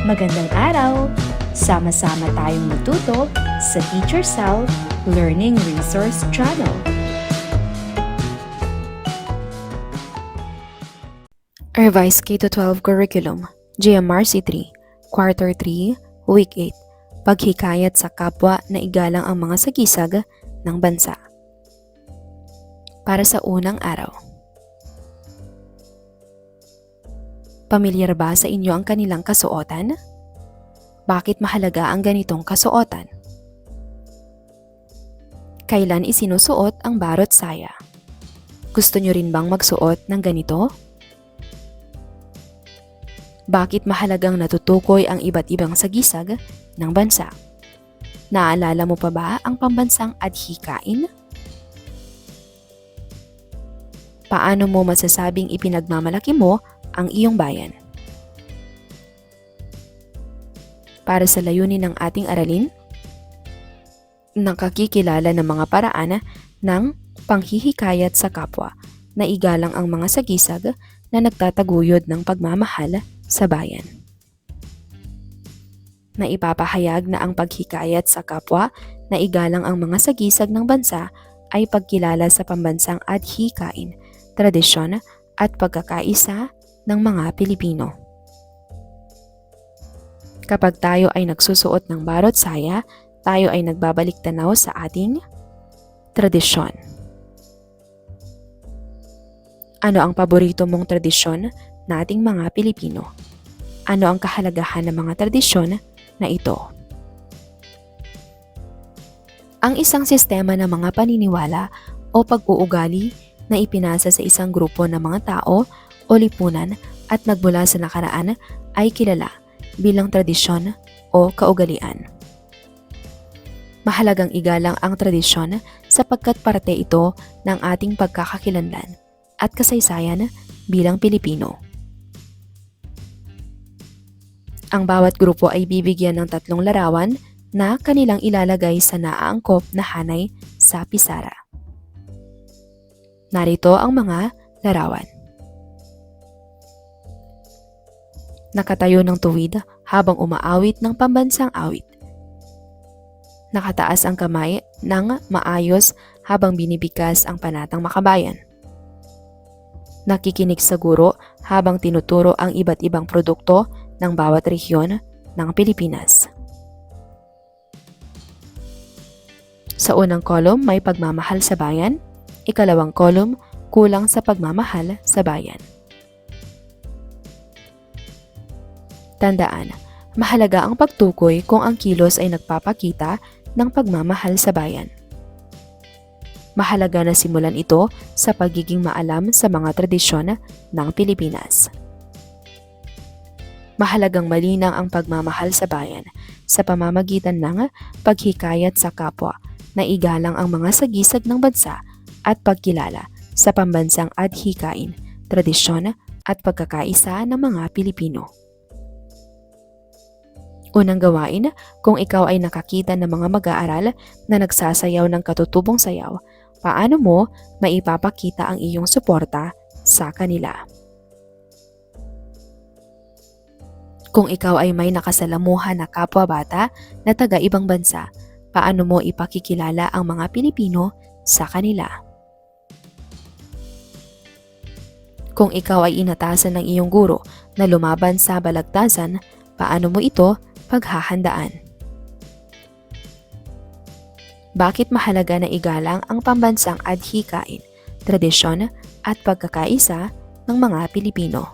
Magandang araw! Sama-sama tayong matuto sa Teacher Sal Learning Resource Channel. Revised K-12 Curriculum, GMRC 3, Quarter 3, Week 8, Paghikayat sa kapwa na igalang ang mga sagisag ng bansa. Para sa unang araw. Pamilyar ba sa inyo ang kanilang kasuotan? Bakit mahalaga ang ganitong kasuotan? Kailan isinusuot ang barot saya? Gusto nyo rin bang magsuot ng ganito? Bakit mahalagang natutukoy ang iba't ibang sagisag ng bansa? Naalala mo pa ba ang pambansang adhikain? Paano mo masasabing ipinagmamalaki mo ang iyong bayan? Para sa layunin ng ating aralin, nakakikilala ng mga paraan ng panghihikayat sa kapwa na igalang ang mga sagisag na nagtataguyod ng pagmamahal sa bayan. Naipapahayag na ang paghikayat sa kapwa na igalang ang mga sagisag ng bansa ay pagkilala sa pambansang adhikain, tradisyon at pagkakaisa ng mga Pilipino. Kapag tayo ay nagsusuot ng barot saya, tayo ay nagbabalik tanaw sa ating tradisyon. Ano ang paborito mong tradisyon nating mga Pilipino? Ano ang kahalagahan ng mga tradisyon na ito? Ang isang sistema ng mga paniniwala o pag-uugali na ipinasa sa isang grupo ng mga tao o lipunan at nagmula sa nakaraan ay kilala bilang tradisyon o kaugalian. Mahalagang igalang ang tradisyon sapagkat parte ito ng ating pagkakakilanlan at kasaysayan bilang Pilipino. Ang bawat grupo ay bibigyan ng 3 larawan na kanilang ilalagay sa naaangkop na hanay sa pisara. Narito ang mga larawan. Nakatayo ng tuwid habang umaawit ng pambansang awit. Nakataas ang kamay ng maayos habang binibigkas ang panatang makabayan. Nakikinig sa guro habang tinuturo ang iba't ibang produkto ng bawat rehiyon ng Pilipinas. Sa unang kolum may pagmamahal sa bayan, ikalawang kolum kulang sa pagmamahal sa bayan. Tandaan, mahalaga ang pagtukoy kung ang kilos ay nagpapakita ng pagmamahal sa bayan. Mahalaga na simulan ito sa pagiging maalam sa mga tradisyon ng Pilipinas. Mahalagang malinaw ang pagmamahal sa bayan sa pamamagitan ng paghikayat sa kapwa na igalang ang mga sagisag ng bansa at pagkilala sa pambansang adhikain, tradisyon at pagkakaisa ng mga Pilipino. Unang gawain, kung ikaw ay nakakita ng mga mag-aaral na nagsasayaw ng katutubong sayaw, paano mo maipapakita ang iyong suporta sa kanila? Kung ikaw ay may nakasalamuhan na kapwa-bata na taga-ibang bansa, paano mo ipakikilala ang mga Pilipino sa kanila? Kung ikaw ay inatasan ng iyong guro na lumaban sa balagtasan, paano mo ito paghahandaan? Bakit mahalaga na igalang ang pambansang adhikain, tradisyon at pagkakaisa ng mga Pilipino?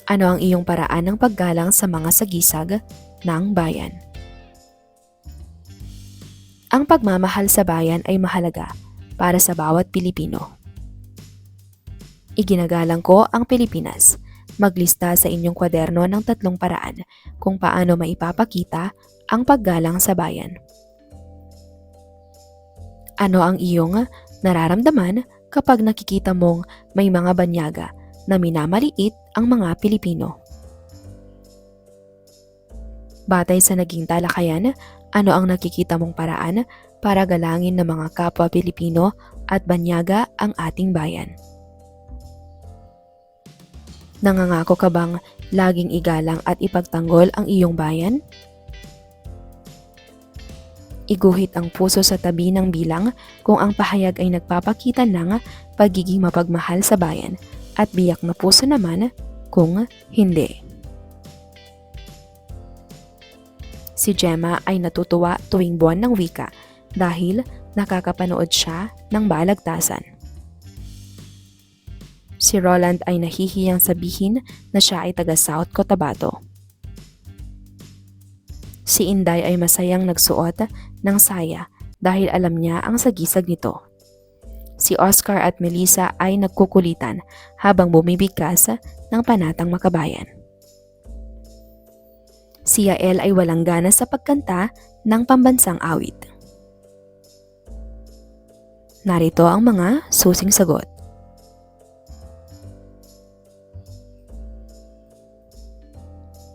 Ano ang iyong paraan ng paggalang sa mga sagisag ng bayan? Ang pagmamahal sa bayan ay mahalaga para sa bawat Pilipino. Iginagalang ko ang Pilipinas. Maglista sa inyong kwaderno ng 3 paraan kung paano maipapakita ang paggalang sa bayan. Ano ang iyong nararamdaman kapag nakikita mong may mga banyaga na minamaliit ang mga Pilipino? Batay sa naging talakayan, ano ang nakikita mong paraan para galangin ng mga kapwa Pilipino at banyaga ang ating bayan? Nangangako ka bang laging igalang at ipagtanggol ang iyong bayan? Iguhit ang puso sa tabi ng bilang kung ang pahayag ay nagpapakita ng pagiging mapagmahal sa bayan at biyak na puso naman kung hindi. Si Gemma ay natutuwa tuwing buwan ng wika dahil nakakapanood siya ng balagtasan. Si Roland ay nahihiyang sabihin na siya ay taga South Cotabato. Si Inday ay masayang nagsuot ng saya dahil alam niya ang sagisag nito. Si Oscar at Melissa ay nagkukulitan habang bumibigkas ng panatang makabayan. Si Yael ay walang gana sa pagkanta ng pambansang awit. Narito ang mga susing sagot.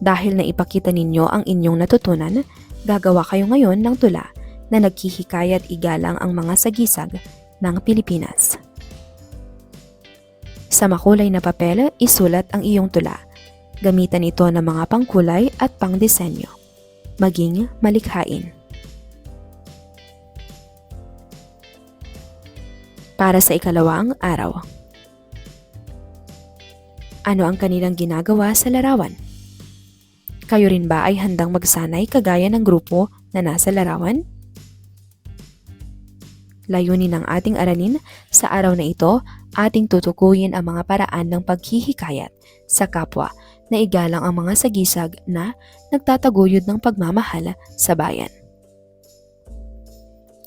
Dahil naipakita ninyo ang inyong natutunan, gagawa kayo ngayon ng tula na naghihikayat igalang ang mga sagisag ng Pilipinas. Sa makulay na papel, isulat ang iyong tula. Gamitan ito ng mga pangkulay at pangdisenyo. Maging malikhain. Para sa ikalawang araw. Ano ang kanilang ginagawa sa larawan? Kayo rin ba ay handang magsanay kagaya ng grupo na nasa larawan? Layunin ng ating aralin sa araw na ito, ating tutukuyin ang mga paraan ng paghihikayat sa kapwa na igalang ang mga sagisag na nagtataguyod ng pagmamahal sa bayan.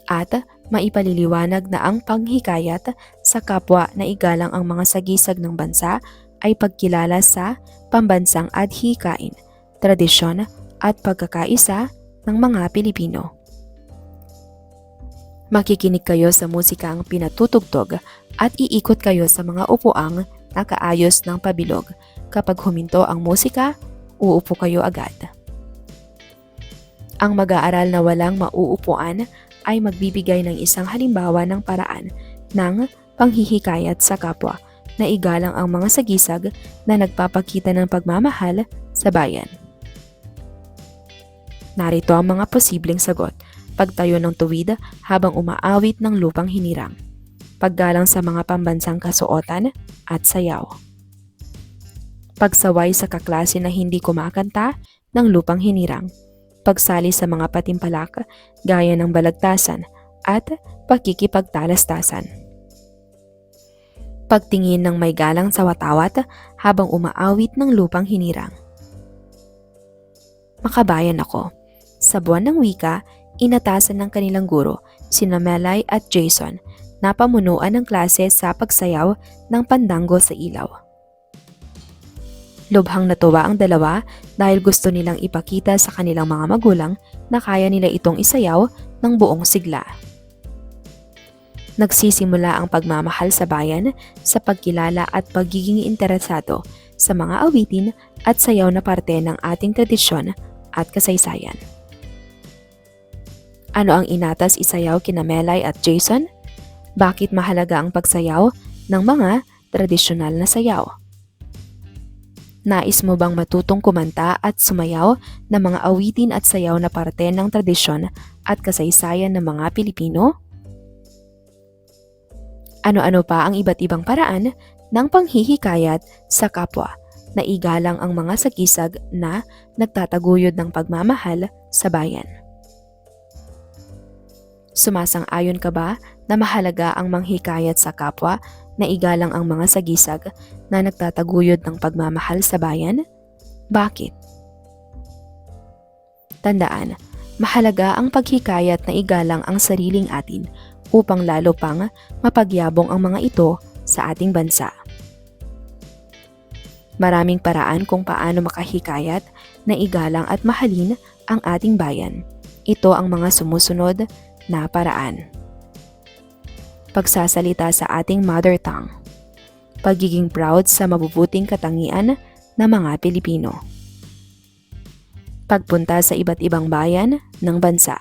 At maipaliliwanag na ang panghikayat sa kapwa na igalang ang mga sagisag ng bansa ay pagkilala sa pambansang adhikain, tradisyon at pagkakaisa ng mga Pilipino. Makikinig kayo sa musikang pinatutugtog at iikot kayo sa mga upuang nakaayos ng pabilog. Kapag huminto ang musika, uupo kayo agad. Ang mag-aaral na walang mauupuan ay magbibigay ng isang halimbawa ng paraan ng panghihikayat sa kapwa na igalang ang mga sagisag na nagpapakita ng pagmamahal sa bayan. Narito ang mga posibleng sagot. Pagtayo ng tuwid habang umaawit ng lupang hinirang. Paggalang sa mga pambansang kasuotan at sayaw. Pagsaway sa kaklase na hindi kumakanta ng lupang hinirang. Pagsali sa mga patimpalak gaya ng balagtasan at pagkikipagtalastasan. Pagtingin ng may galang sa watawat habang umaawit ng lupang hinirang. Makabayan ako. Sa buwan ng wika, inatasan ng kanilang guro, sina Melay at Jason, na pamunuan ng klase sa pagsayaw ng pandango sa ilaw. Lubhang natuwa ang dalawa dahil gusto nilang ipakita sa kanilang mga magulang na kaya nila itong isayaw ng buong sigla. Nagsisimula ang pagmamahal sa bayan sa pagkilala at pagiging interesado sa mga awitin at sayaw na parte ng ating tradisyon at kasaysayan. Ano ang inatas isayaw kina Melay at Jason? Bakit mahalaga ang pagsayaw ng mga tradisyonal na sayaw? Nais mo bang matutong kumanta at sumayaw ng mga awitin at sayaw na parte ng tradisyon at kasaysayan ng mga Pilipino? Ano-ano pa ang iba't ibang paraan ng panghihikayat sa kapwa na igalang ang mga sagisag na nagtataguyod ng pagmamahal sa bayan? Sumasang-ayon ka ba na mahalaga ang manghikayat sa kapwa na igalang ang mga sagisag na nagtataguyod ng pagmamahal sa bayan? Bakit? Tandaan, mahalaga ang paghikayat na igalang ang sariling atin upang lalo pang mapagyabong ang mga ito sa ating bansa. Maraming paraan kung paano makahikayat na igalang at mahalin ang ating bayan. Ito ang mga sumusunod na paraan. Pagsasalita sa ating mother tongue. Pagiging proud sa mabubuting katangian ng mga Pilipino. Pagpunta sa iba't ibang bayan ng bansa.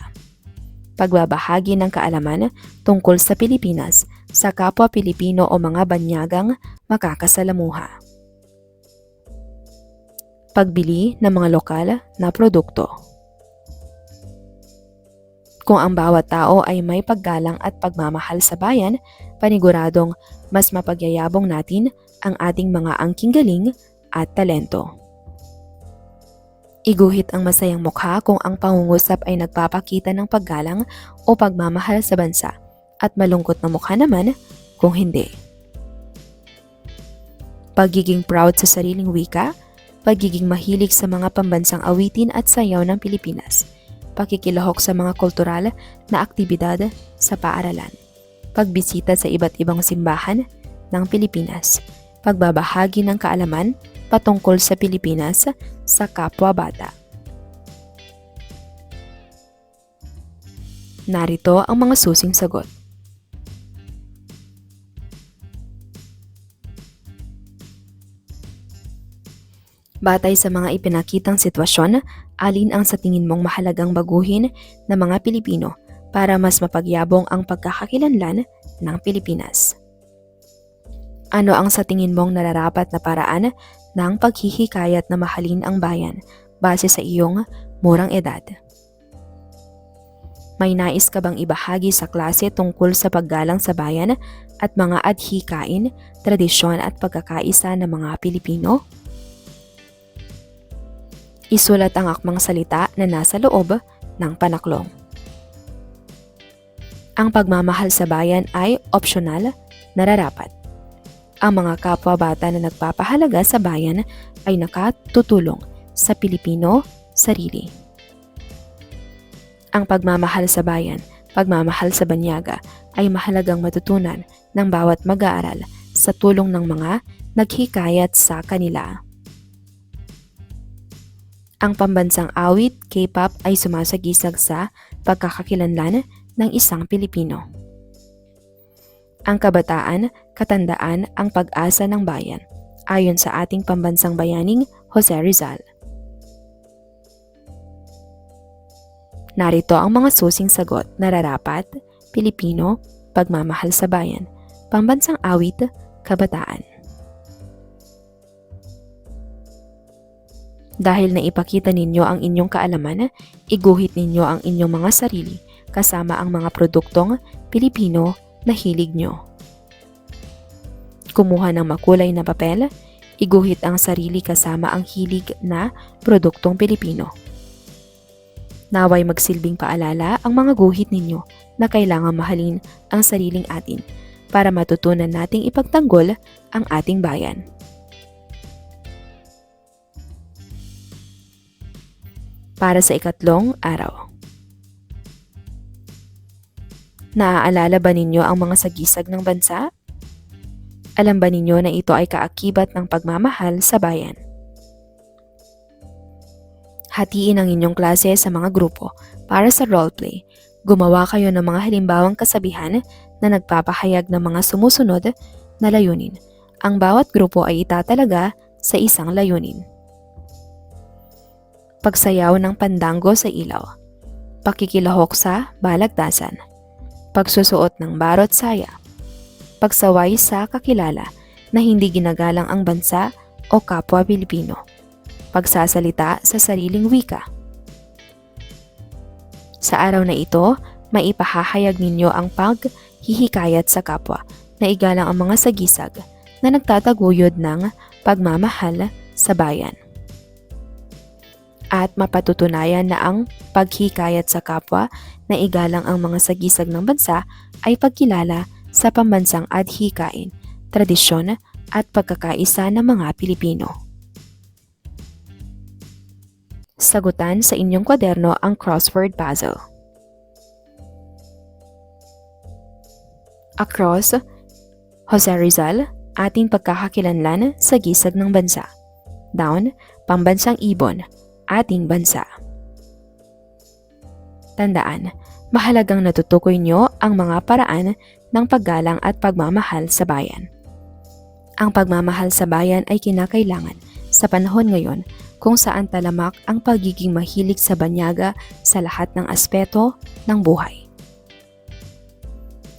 Pagbabahagi ng kaalaman tungkol sa Pilipinas sa kapwa Pilipino o mga banyagang makakasalamuha. pagbili ng mga lokal na produkto. Kung ang bawat tao ay may paggalang at pagmamahal sa bayan, paniguradong mas mapagyayabong natin ang ating mga angking galing at talento. Iguhit ang masayang mukha kung ang pangungusap ay nagpapakita ng paggalang o pagmamahal sa bansa, at malungkot na mukha naman kung hindi. Pagiging proud sa sariling wika, pagiging mahilig sa mga pambansang awitin at sayaw ng Pilipinas, pakikilahok sa mga kultural na aktibidad sa paaralan, pagbisita sa iba't ibang simbahan ng Pilipinas, pagbabahagi ng kaalaman patungkol sa Pilipinas sa kapwa bata. Narito ang mga susing sagot. Batay sa mga ipinakitang sitwasyon, alin ang sa tingin mong mahalagang baguhin ng mga Pilipino para mas mapagyabong ang pagkakakilanlan ng Pilipinas? Ano ang sa tingin mong nararapat na paraan ng paghihikayat na mahalin ang bayan base sa iyong murang edad? May nais ka bang ibahagi sa klase tungkol sa paggalang sa bayan at mga adhikain, tradisyon at pagkakaisa ng mga Pilipino? Isulat ang akmang salita na nasa loob ng panaklong. Ang pagmamahal sa bayan ay opsyonal, nararapat. Ang mga kapwa-bata na nagpapahalaga sa bayan ay nakatutulong sa Pilipino sarili. Ang pagmamahal sa bayan, pagmamahal sa banyaga ay mahalagang matutunan ng bawat mag-aaral sa tulong ng mga naghikayat sa kanila. Ang pambansang awit, K-pop ay sumasagisag sa pagkakakilanlan ng isang Pilipino. Ang kabataan, katandaan ang pag-asa ng bayan, ayon sa ating pambansang bayaning Jose Rizal. Narito ang mga susing sagot. Nararapat, Pilipino, pagmamahal sa bayan, pambansang awit, kabataan. Dahil naipakita ninyo ang inyong kaalaman, iguhit ninyo ang inyong mga sarili kasama ang mga produktong Pilipino na hilig nyo. Kumuha ng makulay na papel, iguhit ang sarili kasama ang hilig na produktong Pilipino. Naway magsilbing paalala ang mga guhit ninyo na kailangan mahalin ang sariling atin para matutunan nating ipagtanggol ang ating bayan. Para sa ikatlong araw. Naaalala ba ninyo ang mga sagisag ng bansa? Alam ba ninyo na ito ay kaakibat ng pagmamahal sa bayan? Hatiin ang inyong klase sa mga grupo para sa roleplay. Gumawa kayo ng mga halimbawang kasabihan na nagpapahayag ng mga sumusunod na layunin. Ang bawat grupo ay itatalaga sa isang layunin. Pagsayaw ng pandango sa ilaw, pakikilahok sa balagtasan, pagsusuot ng barot saya, pagsaway sa kakilala na hindi ginagalang ang bansa o kapwa Pilipino, pagsasalita sa sariling wika. Sa araw na ito, maipahahayag ninyo ang paghihikayat sa kapwa na igalang ang mga sagisag na nagtataguyod ng pagmamahal sa bayan. At mapatutunayan na ang paghikayat sa kapwa na igalang ang mga sagisag ng bansa ay pagkilala sa pambansang adhikain, tradisyon at pagkakaisa ng mga Pilipino. Sagutan sa inyong kwaderno ang crossword puzzle. Across, Jose Rizal, ating pagkakakilanlan sa gisag ng bansa. Down, pambansang ibon, ating bansa. Tandaan, mahalagang natutukoy nyo ang mga paraan ng paggalang at pagmamahal sa bayan. Ang pagmamahal sa bayan ay kinakailangan sa panahon ngayon kung saan talamak ang pagiging mahilig sa banyaga sa lahat ng aspeto ng buhay.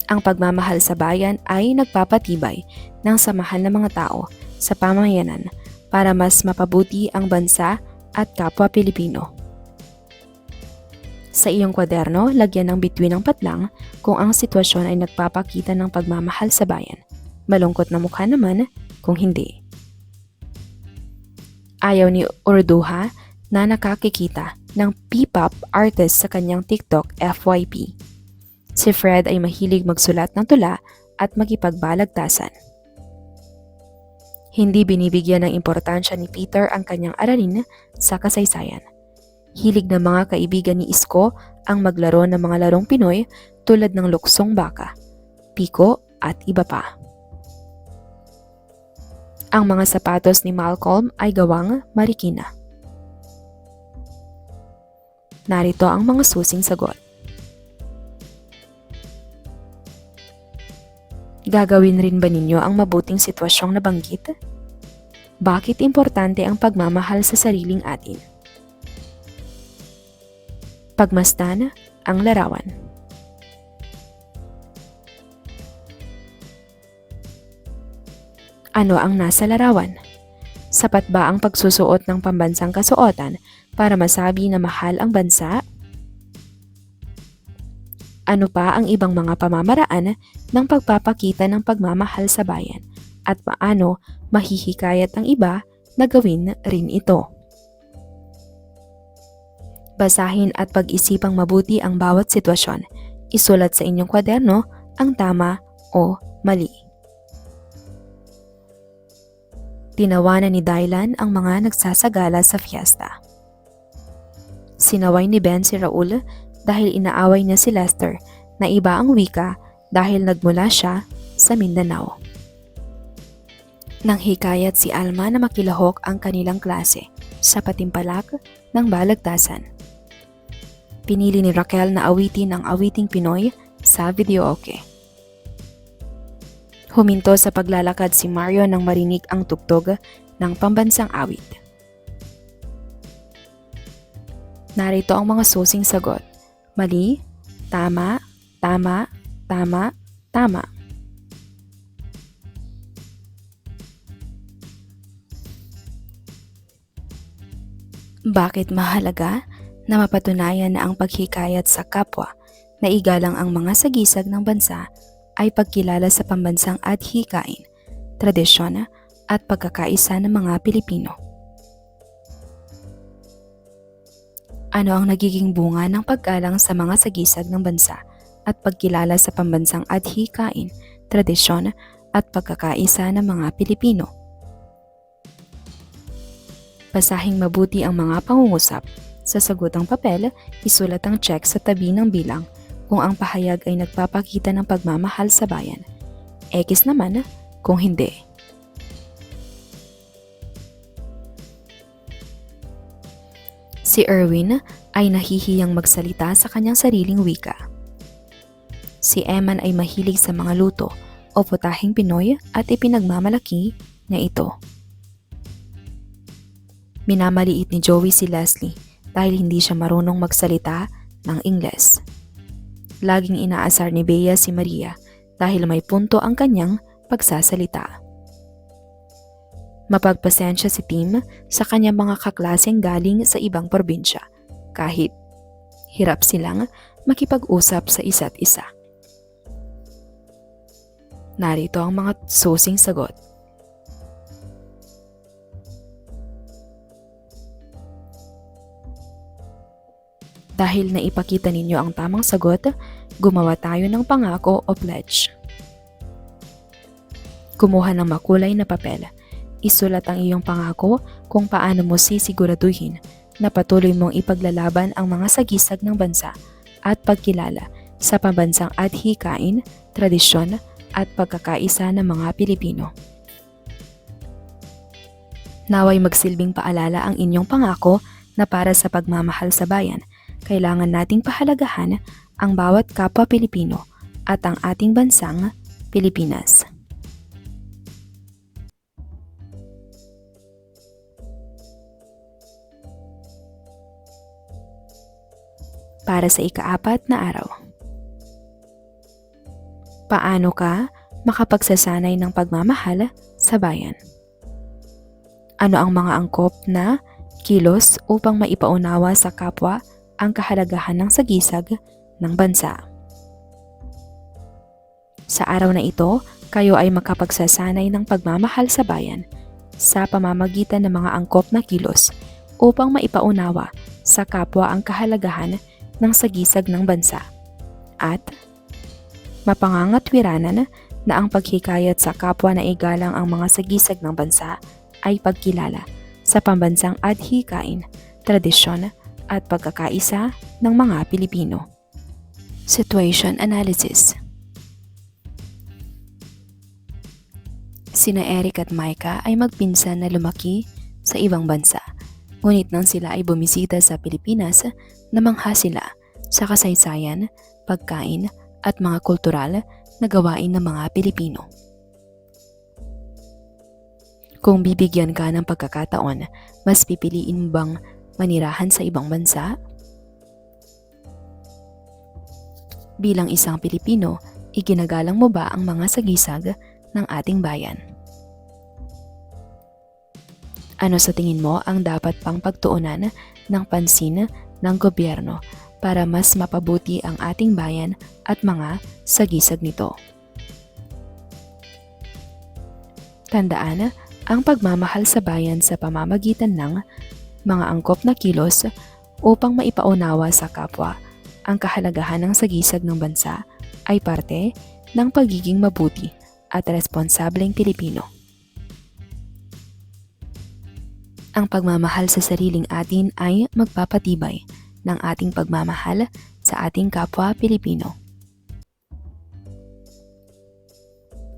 Ang pagmamahal sa bayan ay nagpapatibay ng samahan ng mga tao sa pamayanan, para mas mapabuti ang bansa at kapwa Pilipino. Sa iyong kwaderno, lagyan ng bituin ng patlang kung ang sitwasyon ay nagpapakita ng pagmamahal sa bayan. Malungkot na mukha naman kung hindi. Ayaw ni Urduha na nakakikita ng P-pop artist sa kanyang TikTok FYP. Si Fred ay mahilig magsulat ng tula at makipagbalagtasan. Hindi binibigyan ng importansya ni Peter ang kanyang aralin sa kasaysayan. Hilig ng mga kaibigan ni Isko ang maglaro ng mga larong Pinoy tulad ng luksong baka, piko at iba pa. Ang mga sapatos ni Malcolm ay gawang Marikina. Narito ang mga susing sagot. Gagawin rin ba ninyo ang mabuting sitwasyong nabanggit? Bakit importante ang pagmamahal sa sariling atin? Pagmasdan ang larawan. Ano ang nasa larawan? Sapat ba ang pagsusuot ng pambansang kasuotan para masabi na mahal ang bansa? Ano pa ang ibang mga pamamaraan ng pagpapakita ng pagmamahal sa bayan at paano mahihikayat ang iba na gawin rin ito? Basahin at pag-isipang mabuti ang bawat sitwasyon. Isulat sa inyong kwaderno ang tama o mali. Tinawanan ni Dylan ang mga nagsasagala sa fiesta. Sinaway ni Ben si Raul dahil inaaway niya si Lester na iba ang wika dahil nagmula siya sa Mindanao. Nanghikayat si Alma na makilahok ang kanilang klase sa patimpalak ng balagtasan. Pinili ni Raquel na awitin ang awiting Pinoy sa videoke. Huminto sa paglalakad si Mario nang marinig ang tugtog ng pambansang awit. Narito ang mga susing sagot. Mali, tama, tama, tama, tama. Bakit mahalaga na mapatunayan na ang paghikayat sa kapwa na igalang ang mga sagisag ng bansa ay pagkilala sa pambansang adhikain, tradisyon at pagkakaisa ng mga Pilipino? Ano ang nagiging bunga ng paggalang sa mga sagisag ng bansa at pagkilala sa pambansang adhikain, tradisyon at pagkakaisa ng mga Pilipino? Basahing mabuti ang mga pangungusap. Sa sagutang papel, isulat ang check sa tabi ng bilang kung ang pahayag ay nagpapakita ng pagmamahal sa bayan. X naman kung hindi. Si Erwin ay nahihiyang magsalita sa kanyang sariling wika. Si Eman ay mahilig sa mga luto o putahing Pinoy at ipinagmamalaki niya ito. Minamaliit ni Joey si Leslie dahil hindi siya marunong magsalita ng Ingles. Laging inaasar ni Bea si Maria dahil may punto ang kanyang pagsasalita. Mapagpasensya si Tim sa kanyang mga kaklaseng galing sa ibang probinsya kahit hirap silang makipag-usap sa isa't isa. Narito ang mga susing sagot. Dahil naipakita ninyo ang tamang sagot, gumawa tayo ng pangako o pledge. Kumuha ng makulay na papel. Isulat ang iyong pangako kung paano mo sisiguraduhin na patuloy mong ipaglalaban ang mga sagisag ng bansa at pagkilala sa pambansang adhikain, tradisyon at pagkakaisa ng mga Pilipino. Naway magsilbing paalala ang inyong pangako na para sa pagmamahal sa bayan, kailangan nating pahalagahan ang bawat kapwa Pilipino at ang ating bansang Pilipinas. Para sa ika-4 na araw. Paano ka makapagsasanay ng pagmamahal sa bayan? Ano ang mga angkop na kilos upang maipaunawa sa kapwa ang kahalagahan ng sagisag ng bansa? Sa araw na ito, kayo ay makapagsasanay ng pagmamahal sa bayan sa pamamagitan ng mga angkop na kilos upang maipaunawa sa kapwa ang kahalagahan ng sagisag ng bansa at mapangangatwiranan na ang paghikayat sa kapwa na igalang ang mga sagisag ng bansa ay pagkilala sa pambansang adhikain, tradisyon at pagkakaisa ng mga Pilipino. Situation Analysis. Sina Eric at Micah ay magpinsan na lumaki sa ibang bansa. Ngunit nang sila ay bumisita sa Pilipinas, namangha sila sa kasaysayan, pagkain at mga kultural na gawain ng mga Pilipino. Kung bibigyan ka ng pagkakataon, mas pipiliin mo bang manirahan sa ibang bansa? Bilang isang Pilipino, iginagalang mo ba ang mga sagisag ng ating bayan? Ano sa tingin mo ang dapat pang pagtuunan ng pansin ng gobyerno para mas mapabuti ang ating bayan at mga sagisag nito? Tandaan, ang pagmamahal sa bayan sa pamamagitan ng mga angkop na kilos upang maipaunawa sa kapwa ang kahalagahan ng sagisag ng bansa ay parte ng pagiging mabuti at responsableng Pilipino. Ang pagmamahal sa sariling atin ay magpapatibay ng ating pagmamahal sa ating kapwa Pilipino.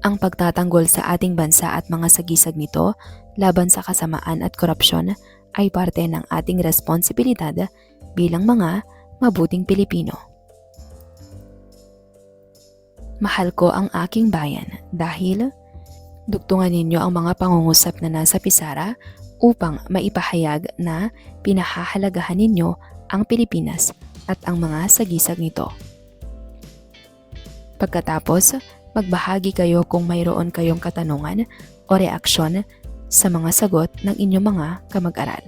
Ang pagtatanggol sa ating bansa at mga sagisag nito laban sa kasamaan at korupsyon ay parte ng ating responsibilidad bilang mga mabuting Pilipino. Mahal ko ang aking bayan dahil dugtungan ninyo ang mga pangungusap na nasa pisara upang maipahayag na pinahahalagahan ninyo ang Pilipinas at ang mga sagisag nito. Pagkatapos, magbahagi kayo kung mayroon kayong katanungan o reaksyon sa mga sagot ng inyong mga kamag-aral.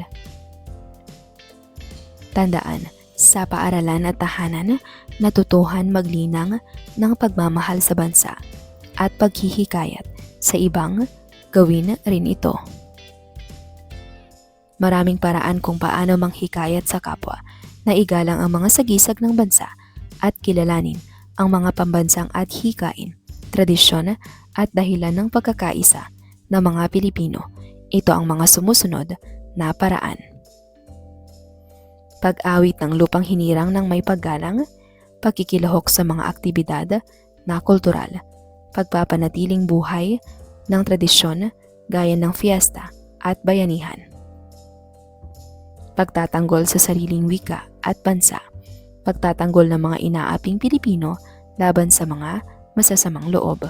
Tandaan, sa paaralan at tahanan, natutuhan maglinang ng pagmamahal sa bansa at paghihikayat sa ibang gawin rin ito. Maraming paraan kung paano manghikayat sa kapwa na igalang ang mga sagisag ng bansa at kilalanin ang mga pambansang adhikain, tradisyon at dahilan ng pagkakaisa ng mga Pilipino. Ito ang mga sumusunod na paraan. Pag-awit ng lupang hinirang ng may paggalang, pagkikilahok sa mga aktibidad na kultural, pagpapanatiling buhay ng tradisyon gaya ng fiesta at bayanihan, pagtatanggol sa sariling wika at bansa, pagtatanggol ng mga inaaping Pilipino laban sa mga masasamang loob.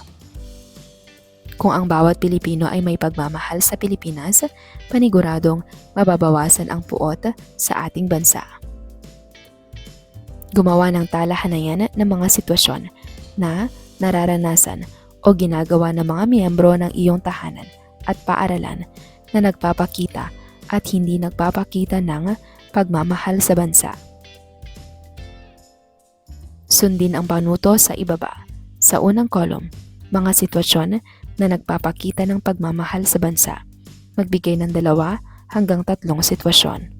Kung ang bawat Pilipino ay may pagmamahal sa Pilipinas, paniguradong mababawasan ang puot sa ating bansa. Gumawa ng talahanayan ng mga sitwasyon na nararanasan o ginagawa ng mga miyembro ng iyong tahanan at paaralan na nagpapakita at hindi nagpapakita ng pagmamahal sa bansa. Sundin ang panuto sa ibaba. Sa unang kolom, mga sitwasyon na nagpapakita ng pagmamahal sa bansa. Magbigay ng 2 hanggang 3 sitwasyon.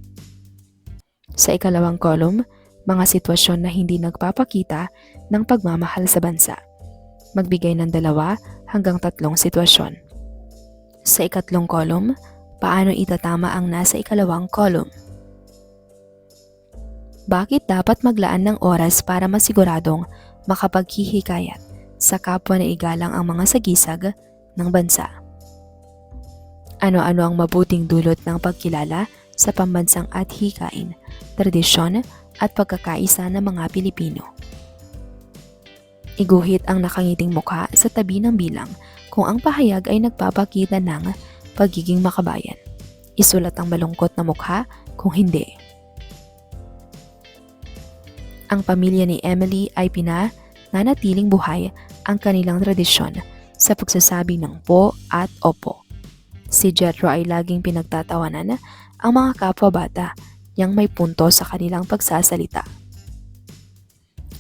Sa ikalawang kolom, mga sitwasyon na hindi nagpapakita ng pagmamahal sa bansa. Magbigay ng 2 hanggang 3 sitwasyon. Sa ikatlong kolom, paano itatama ang nasa ikalawang kolom? Bakit dapat maglaan ng oras para masiguradong makapaghihikayat sa kapwa na igalang ang mga sagisag ng bansa? Ano-ano ang mabuting dulot ng pagkilala sa pambansang adhikain, tradisyon at pagkakaisa ng mga Pilipino? Iguhit ang nakangiting mukha sa tabi ng bilang kung ang pahayag ay nagpapakita ng pagiging makabayan. Isulat ang malungkot na mukha kung hindi. Ang pamilya ni Emily ay pinananatiling buhay ang kanilang tradisyon sa pagsasabi ng po at opo. Si Jethro ay laging pinagtatawanan ang mga kapwa-bata yang may punto sa kanilang pagsasalita.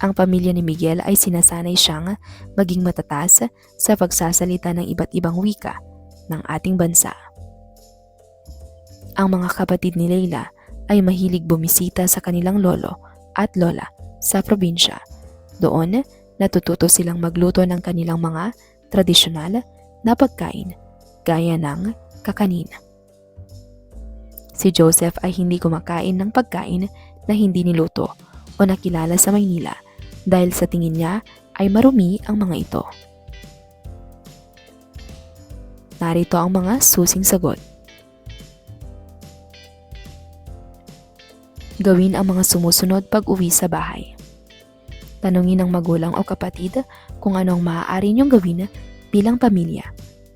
Ang pamilya ni Miguel ay sinasanay siyang maging matatas sa pagsasalita ng iba't ibang wika ng ating bansa. Ang mga kapatid ni Leila ay mahilig bumisita sa kanilang lolo at lola sa probinsya. Doon, natututo silang magluto ng kanilang mga tradisyonal na pagkain gaya ng kakanin. Si Joseph ay hindi kumakain ng pagkain na hindi niluto o nakilala sa Maynila dahil sa tingin niya ay marumi ang mga ito. Narito ang mga susing sagot. Gawin ang mga sumusunod pag uwi sa bahay. Tanungin ng magulang o kapatid kung ano ang maaari niyong gawin bilang pamilya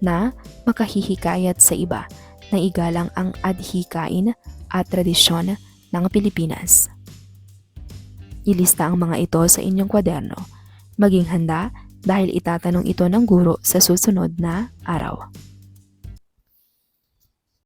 na makahihikayat sa iba na igalang ang adhikain at tradisyon ng Pilipinas. Ilista ang mga ito sa inyong kwaderno. Maging handa dahil itatanong ito ng guro sa susunod na araw.